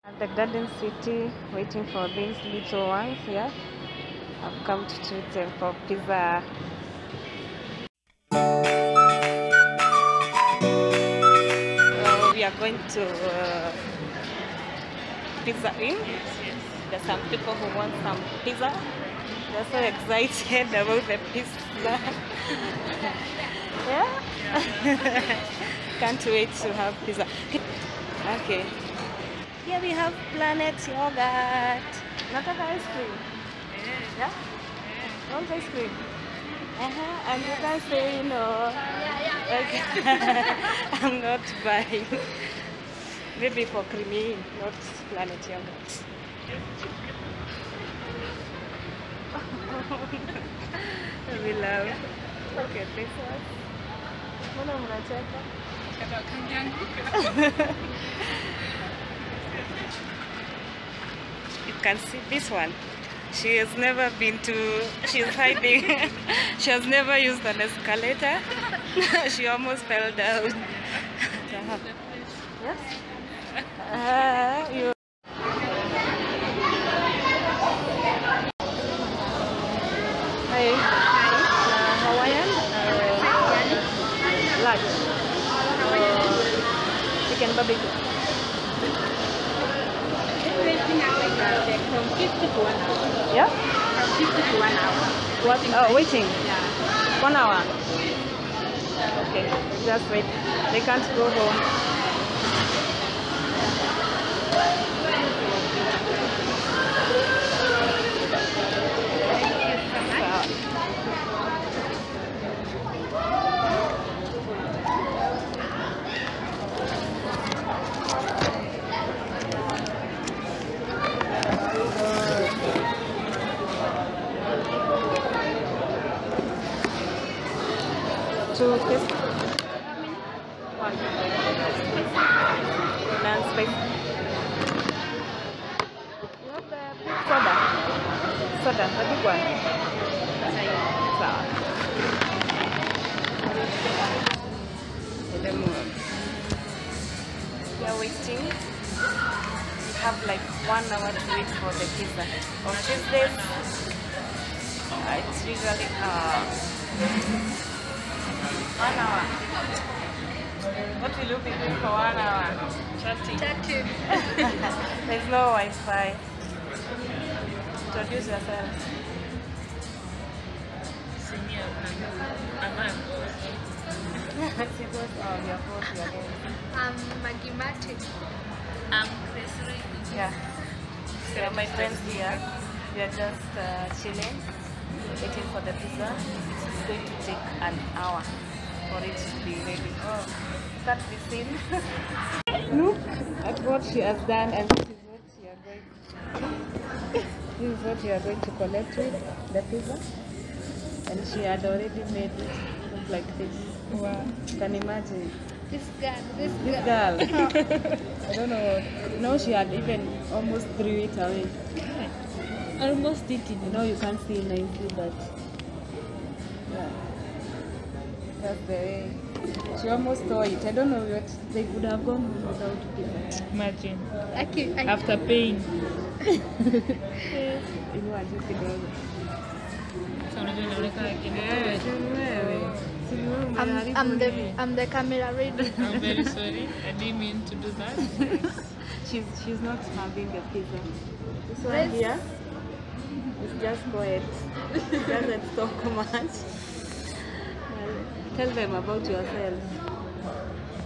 At the Garden City, waiting for these little ones here. I've come to treat them for pizza. We are going to Pizza Inn. There's some people who want some pizza. They're so excited about the pizza. Yeah? Can't wait to have pizza. Okay. Here we have Planet Yogurt. Nataka ice cream. Yeah? Want ice cream? And you can say no. Okay. I'm not buying. Maybe for creamy, not Planet Yogurt. We love. Okay, this one. Mbona mnacheka? You can see this one. She has never been to, she's hiding. She has never used an escalator. She almost fell down. Yes? You. Hi. Hawaiian? Large. Chicken barbecue. From 50 to 1 hour. Yeah? From 50 to 1 hour. What? Oh, waiting. Yeah. 1 hour. Okay, just wait. They can't go home. Two fish. One. Non-spicy. You have the soda. Soda, the big one. Sour. Lemon. We are waiting. We have like 1 hour to wait for the pizza. On Tuesdays, it's usually 1 hour. What will you be doing for 1 hour? Chatting. There's no Wi-Fi. Introduce yourself. She goes, oh, your boss, your name. I'm Maggie Martin. I'm Chris Ray. Yeah. So my friends here, we are just chilling, waiting for the pizza. It's going to take an hour for it to be ready. Oh, start the scene. Look at what she has done, and this is what you are going. This is what you are going to collect with the pizza, and she had already made it look like this. Wow! Can you imagine? This girl. Girl. I don't know. No, she had even almost threw it away. Almost did it. No, you can't see nicely, but yeah, that's the way. She almost tore it. I don't know what they could have gone without pizza. Imagine. I After paying. I'm the camera ready. I'm very sorry. I didn't mean to do that. She's not having a pizza. This one here is just quiet. It doesn't talk much. Tell them about yourself.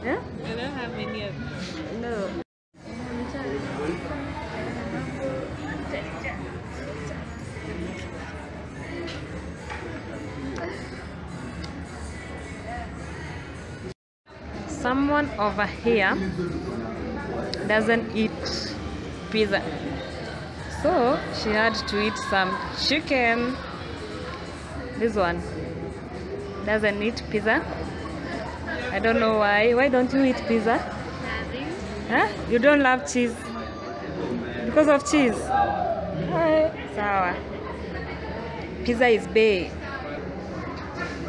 Yeah? I don't have any of No. Someone over here doesn't eat pizza, so she had to eat some chicken. This one doesn't eat pizza. I don't know why. Why don't you eat pizza? Huh? You don't love cheese? Because of cheese? Sour. Pizza is big.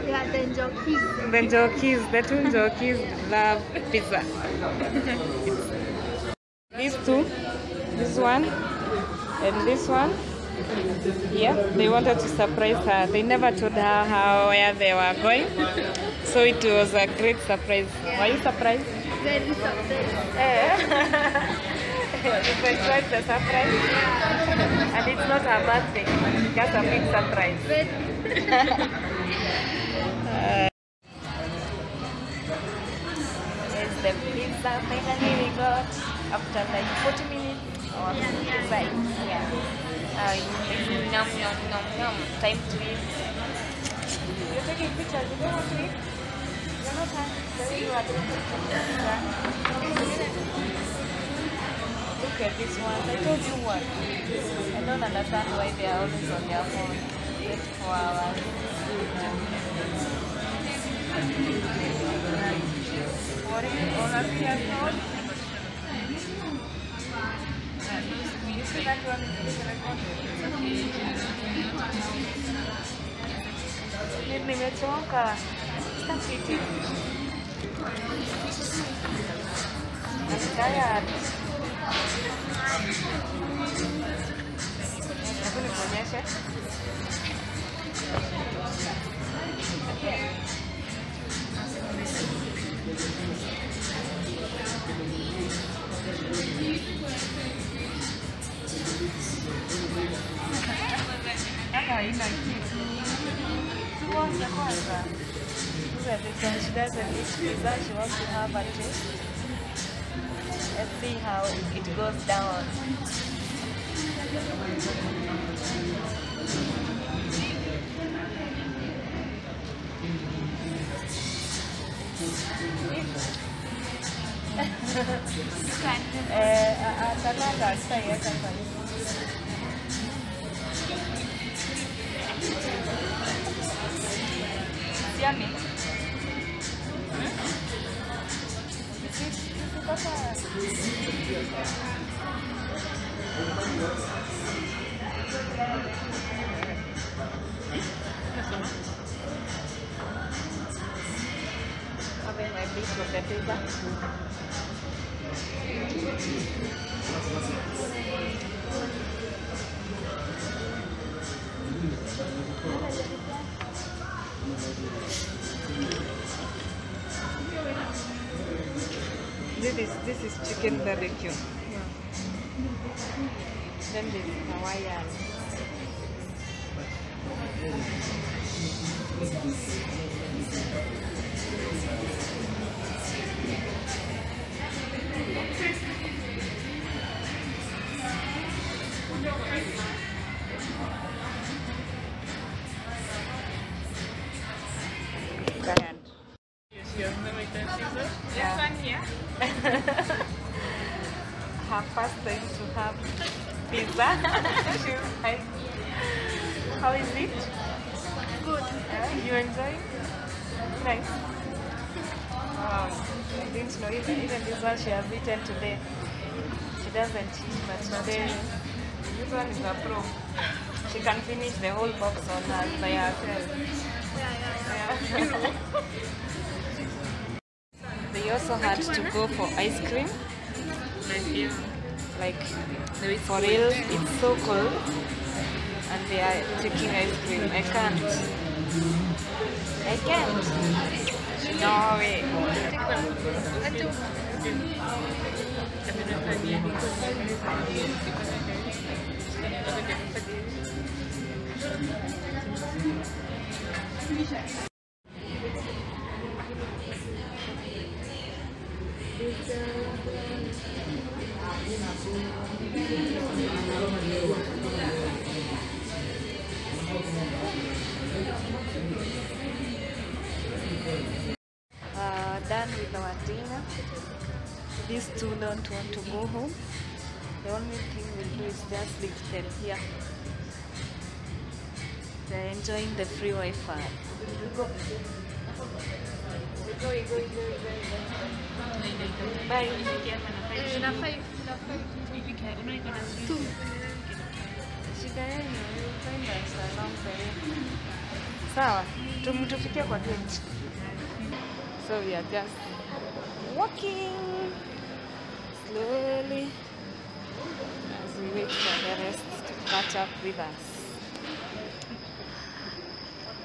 Yeah, the jockeys. The jockeys, the two jockeys love pizza. these two, this one and this one. Yeah, they wanted to surprise her. They never told her where they were going, so it was a great surprise. Were you surprised? Very surprised. You enjoyed the surprise, and it's not her birthday, just a big surprise. It's the pizza finally we got after like 40 minutes or inside. Yeah. It's yum yum yum yum. Time to eat. You're taking pictures. You don't want to eat. You're not hungry. The way you are taking pictures. Look at this one. I told you what. I don't understand why they are always on their phone. Wait for hours. What is it? All of you have told? You see that one is recorded? Nimechoka. Stop eating. I'm tired. Hebu nikuonyeshe. Hata haina kitu. Tuanze kwanza. She doesn't eat pizza. She wants to have a taste. Let's see how it goes down. Yummy. Having my piece of the pizza. This is chicken barbecue. Yeah. Then this is Hawaiian. This one here. Her first time to have pizza. She's like, how is it? Good. Yeah, you enjoy? Nice. Wow. I didn't know even this one she has eaten today. She doesn't eat, but today this one is a pro. She can finish the whole box on her by herself. Yeah. They also had to go for ice cream. Like for real, it's so cold, and they are taking ice cream. I can't. No way. Done with our dinner. These two don't want to go home. The only thing we'll do is just leave them here. They're enjoying the free Wi-Fi. Go. Bye. Shida yenu, you'll find us along the way. Sawa, tufikie kwa gate. So we are just walking slowly. catch up with us.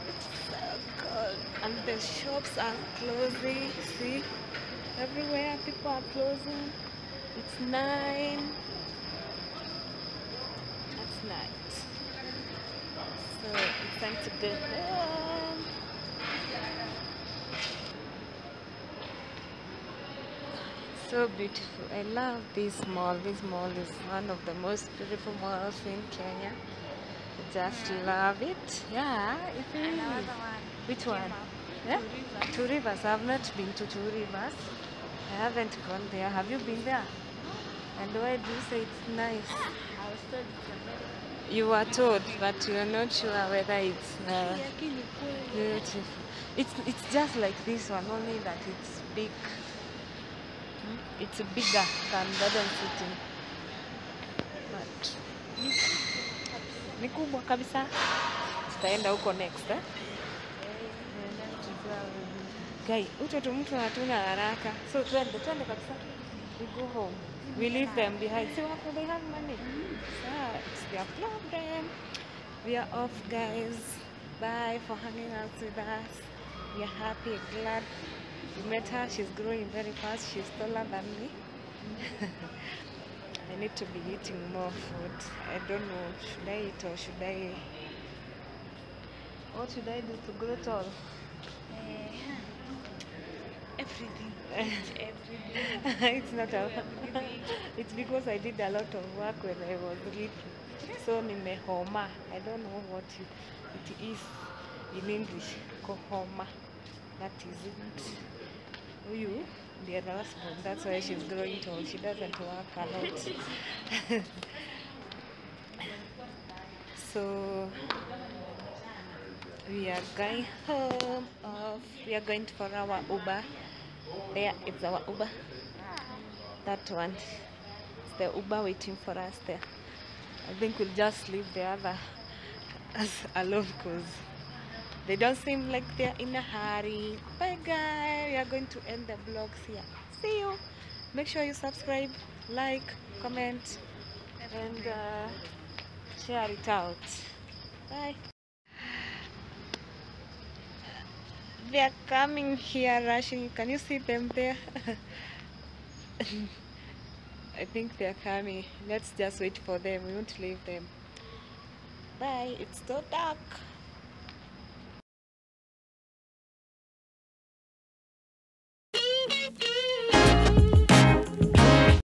It's so cold, and the shops are closing. See, everywhere people are closing. It's 9. That's night. So it's time to go home. So beautiful. I love this mall. This mall is one of the most beautiful malls in Kenya. I just love it. Yeah, it is. Which one? Yeah? Two Rivers. I've not been to Two Rivers. I haven't gone there. Have you been there? And why do you say it's nice? I was told it's a You were told, but you are not sure whether it's beautiful. It's just like this one, only that it's big. It's bigger than Garden City. But ni kubwa kabisa. Tutaenda huko next, eh? Guy, utoto mtu hatuna haraka. So twende kabisa. We go home. We leave them behind. See what they have money. So it's their problem. We are off, guys. Bye for hanging out with us. We are happy, glad we met her. She's growing very fast. She's taller than me. I need to be eating more food. I don't know. Should I eat or should I? What should I do to grow tall? everything. It's not a it's because I did a lot of work when I was little. So nimehoma. I don't know what it is in English. Kohoma. That is it. You, the other husband. That's why she's growing tall. She doesn't work a lot. So we are going home off. We are going for our Uber. There is our Uber. That one. It's the Uber waiting for us there. I think we'll just leave the other alone because they don't seem like they're in a hurry. Bye guys. We are going to end the vlogs here. See you. Make sure you subscribe, like, comment, and share it out. Bye. They are coming here, rushing. Can you see them there? I think they are coming. Let's just wait for them. We won't leave them. Bye. It's so dark.